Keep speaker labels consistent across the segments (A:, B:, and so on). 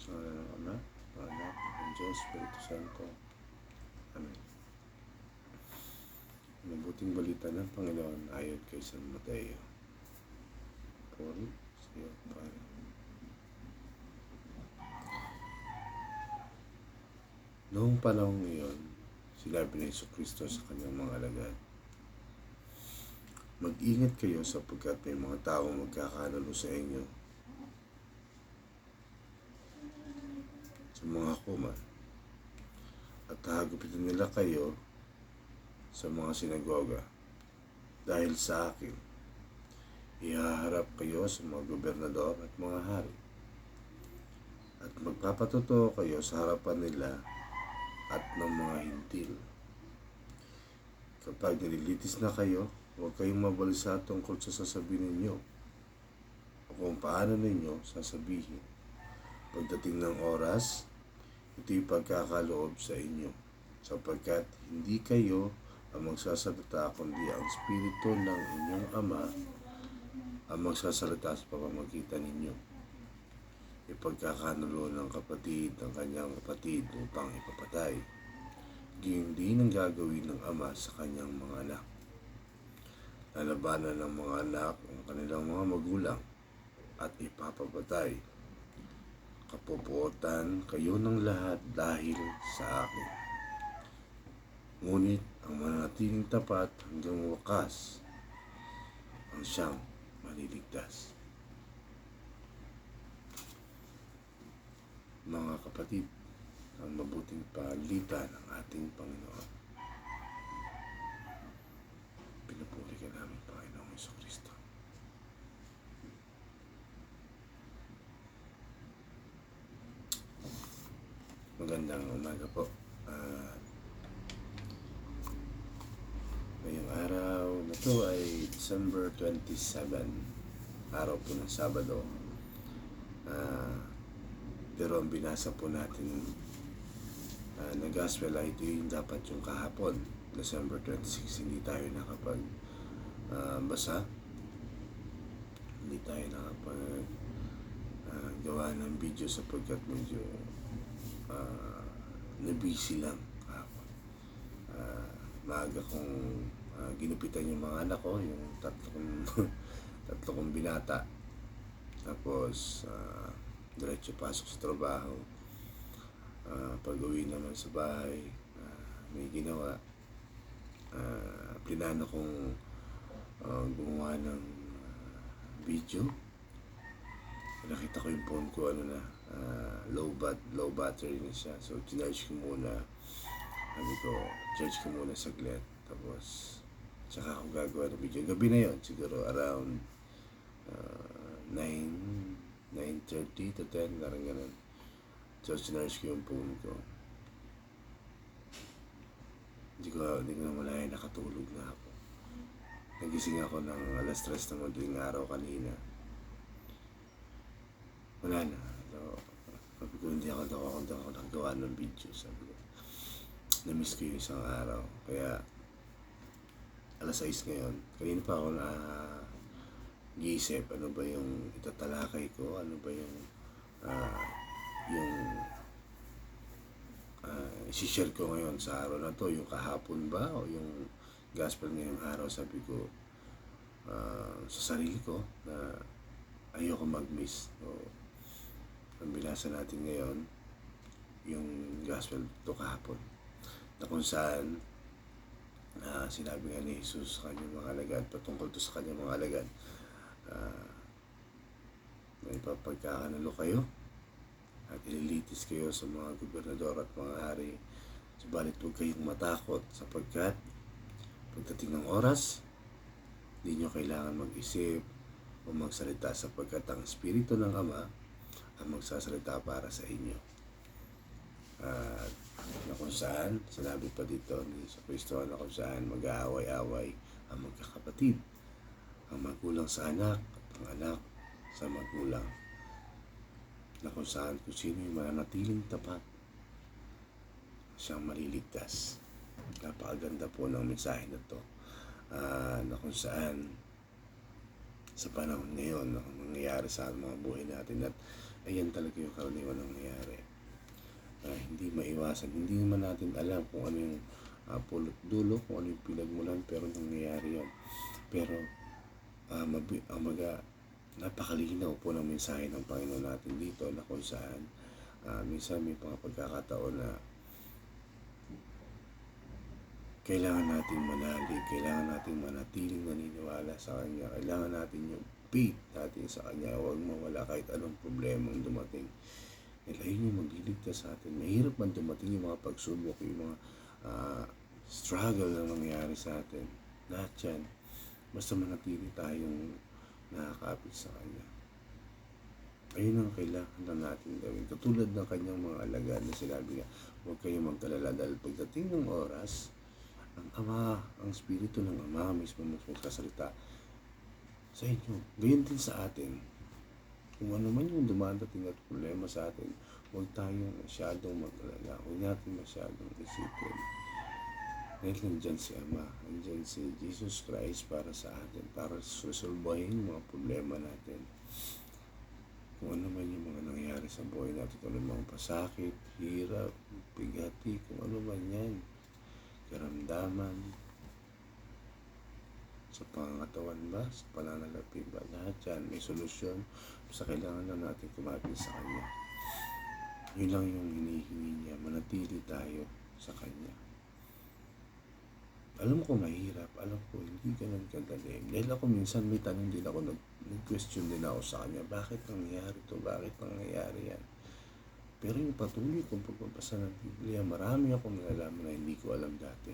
A: Sa ngala ng Ama, ng Anak, ng Diyos, Espiritu Santo. Amen. Mabuting balita ng Panginoon ayon kay San Mateo. Puri sa iyo, Pare. Noong panahong iyon, sinabi ni Jesucristo sa kanyang mga alagad, mag-ingat kayo sapagkat may mga taong magkakanulo sa inyo sa mga kuman at hahagupitin nila kayo sa mga sinagoga. Dahil sa akin, ihaharap kayo sa mga gobernador at mga hari at magpapatotoo kayo sa harapan nila at ng mga hintil. Kapag nililitis na kayo, huwag kayong mabalisa tungkol sa sasabihin ninyo o kung paano ninyo sasabihin. Pagdating ng oras, ito'y pagkakaloob sa inyo, sapagkat hindi kayo ang magsasalita, kundi ang Espiritu ng inyong Ama ang magsasalita sa pamamagitan ninyo. Ipagkakanulo ng kapatid ng kanyang kapatid upang ipapatay. Gayun din ang gagawin ng Ama sa kanyang mga anak. Lalabanan ng mga anak ang kanilang mga magulang at ipapapatay. Kapupuotan kayo ng lahat dahil sa akin. Ngunit ang mananatiling tapat hanggang wakas ang siyang maliligtas. Mga kapatid, ang mabuting balita ng ating Panginoon. Pinupuri ka namin, Panginoong Jesucristo. Magandang umaga po. Ngayong araw na to ay December 27, araw po ng Sabado. Pero ang binasa po natin na gospel ay ito yung dapat yung kahapon, December 26. Hindi tayo nakapag basa. Hindi tayo nakapag gawa ng video sapagkat medyo na-busy lang kahapon. Maaga kong ginupitan yung mga anak ko, yung tatlo kong binata. Tapos diretso pasok sa trabaho. Pag-uwi naman sa bahay, may ginawa. Plinano kong gumawa ng video. Nakita ko yung phone ko, low battery na siya. So, charge ko muna. Sabi ko, charge ko muna saglit. Tapos, tsaka ako gagawa ng video. Gabi na yon, siguro around 9:30 to 10, parang ganun. So, charge ko yung phone ko. Hindi ko na malaya, nakatulog na ako. Nagising ako ng alas 3 na madaling araw kanina. Wala na. So, sabi ko, hindi ako nakagawa ng video. Sabi ko, na-miss ko yung isang araw. Kaya, alas 6 ngayon. Kanina pa ako nag-iisip, ano ba yung itatalakay ko? Ano ba yung isi-share ko ngayon sa araw na to? Yung kahapon ba? O yung gospel ngayong araw? Sabi ko, sa sarili ko na ayoko mag-miss. So, ang binasa natin ngayon, yung gospel to kahapon, na kung saan sinabi nga ni Jesus sa kanyang mga alagad, patungkol to sa kanyang mga alagad, may papagkakanulo kayo at ililitis kayo sa mga gobernador at mga hari. Subalit huwag kayong matakot sapagkat pagdating ng oras, hindi nyo kailangan mag-isip o magsalita sapagkat ang Espiritu ng Ama ang magsasalita para sa inyo. Na kung saan, sinabi pa dito ni Jesucristo, na kung saan mag-aaway-away ang magkakapatid, ang magulang sa anak at ang anak sa magulang. Na kung saan, kung sino yung mananatiling tapat, siyang maliligtas. Napakaganda po ng mensahe na to. Na kung saan, sa panahon ngayon, ang nangyayari sa mga buhay natin, at Ayan talaga yung karaniwan nangyayari. Hindi maiwasan. Hindi naman natin alam kung ano yung pulot dulo, kung ano yung pinagmulan, pero nangyayari yan. Pero napakalinaw po ng mensahe ng Panginoon natin dito na kung saan minsan may mga pagkakataon na kailangan natin manalig, kailangan natin manatiling naniniwala sa Kanya, kailangan natin yung faith natin sa Kanya, huwag mawala kahit anong problemang dumating. Dahil ayun yung magliligtas sa atin. Mahirap man dumating yung mga pagsubok, yung mga struggle na nangyayari sa atin. Lahat yan, basta manatili tayong nakakapit sa Kanya. Ayun ang kailangan na natin gawin. Katulad ng Kanyang mga alagad na sinabi niya, huwag kayong magkalala dahil pagdating ng oras, ang Ama, ang Espiritu ng Ama mismo magsasalita sa inyo. Gayon din sa atin. Kung ano man yung dumadating at problema sa atin, huwag tayong masyadong mag-alala. Huwag natin masyadong isipin. Dahil nandyan si Ama, nandyan si Jesus Christ para sa atin, para susulbahin yung mga problema natin. Kung ano man yung mga nangyayari sa buhay natin, kung ano mga pasakit, hirap, bigati, kung ano man yan, karamdaman, sa pangangatawan ba, sa pananalapi ba, lahat yan may solusyon. Basta kailangan lang natin kumapit sa Kanya. Yun lang yung hinihingi niya, manatili tayo sa Kanya. Alam ko mahirap, alam ko hindi ganun kadali. Dahil ako minsan may tanong din ako, nag-question din ako sa Kanya, bakit nangyayari to, bakit nangyayari yan? Pero yung patuloy kong pagbabasa ng Biblia, marami akong nalalaman na hindi ko alam dati.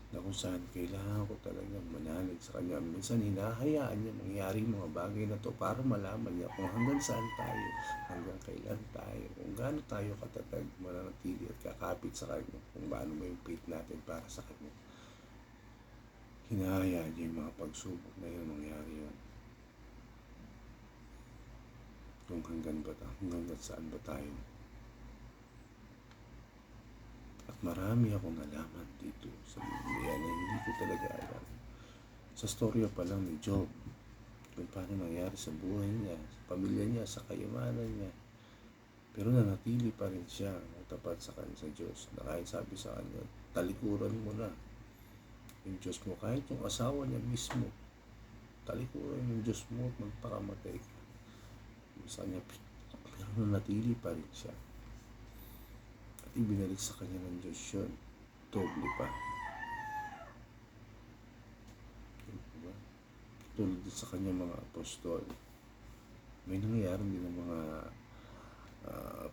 A: Na kung saan kailangan ko talagang manalig sa Kanya. Minsan hinahayaan niya mangyari mga bagay na to para malaman niya kung hanggang saan tayo, hanggang kailan tayo, kung gaano tayo katatag, mananatili at kakapit sa Kanya, kung paano mo yung faith natin para sa Kanya. Hinahayaan niya yung mga pagsubok na yun, mangyari yun. Kung hanggang saan ba tayo. At marami akong nalaman dito sa Biblia na hindi ko talaga alam. Sa storya pa lang ni Job, kung paano nangyari sa buhay niya, sa pamilya niya, sa kayamanan niya. Pero nanatili pa rin siya tapat sa kanya sa Diyos. Na kahit sabi sa kanya, talikuran mo na yung Diyos mo. Kahit yung asawa niya mismo, talikuran yung Diyos mo at magpakamatay ka. Sa kanya, pero nanatili pa rin siya. At ibinalik sa kanya ng Diyos yun. Doble pa. Diba? Tulad din sa kanya mga apostol. May nangyayari din ng mga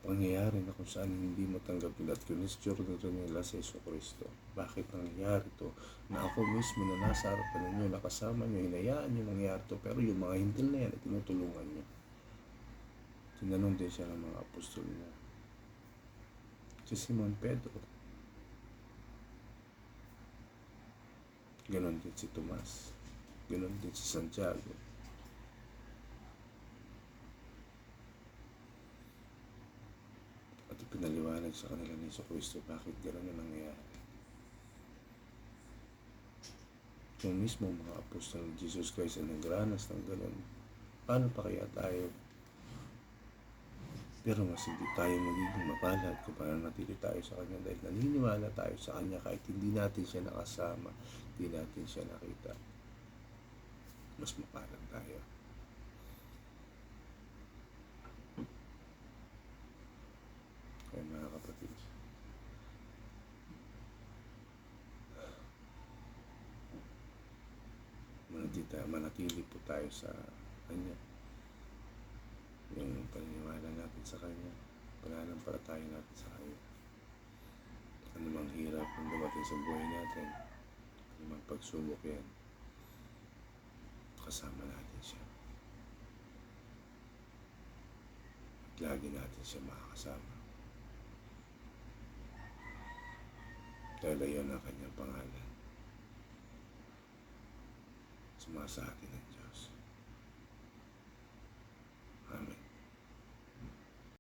A: pangyayari na kung saan hindi matanggap nila at kinestyor nila sa Jesucristo. Bakit nangyayari to? Na ako mismo na nasa harapan ninyo, nakasama nyo, hinayaan nyo nangyayari to, pero yung mga hintil na yan ay tinutulungan nyo. Tinanong din siya ng mga apostol niya. Si Simon Pedro. Ganon din si Tomas. Ganon din si Santiago. At ipinaliwanag sa kanila ni Jesucristo bakit ganon na nangyayari. Yung mismo mga apostol ng Jesus Christ ay nagranas ng ganon. Paano pa kaya tayo? Pero mas hindi tayo magiging mapalad kung pananatili tayo sa Kanya dahil naniniwala tayo sa Kanya kahit hindi natin siya nakasama, hindi natin siya nakita. Mas mapalad tayo. Kaya mga kapatid, manatili po tayo sa Kanya. Yung paniniwala natin sa Kanya, pananampalataya natin sa Kanya. Ano mang hirap ang dumating sa buhay natin, ano mang pagsubok yan, kasama natin siya. At lagi natin siya makakasama. Dahil ayon ang Kanyang pangalan. Sumasa atin ang Diyos.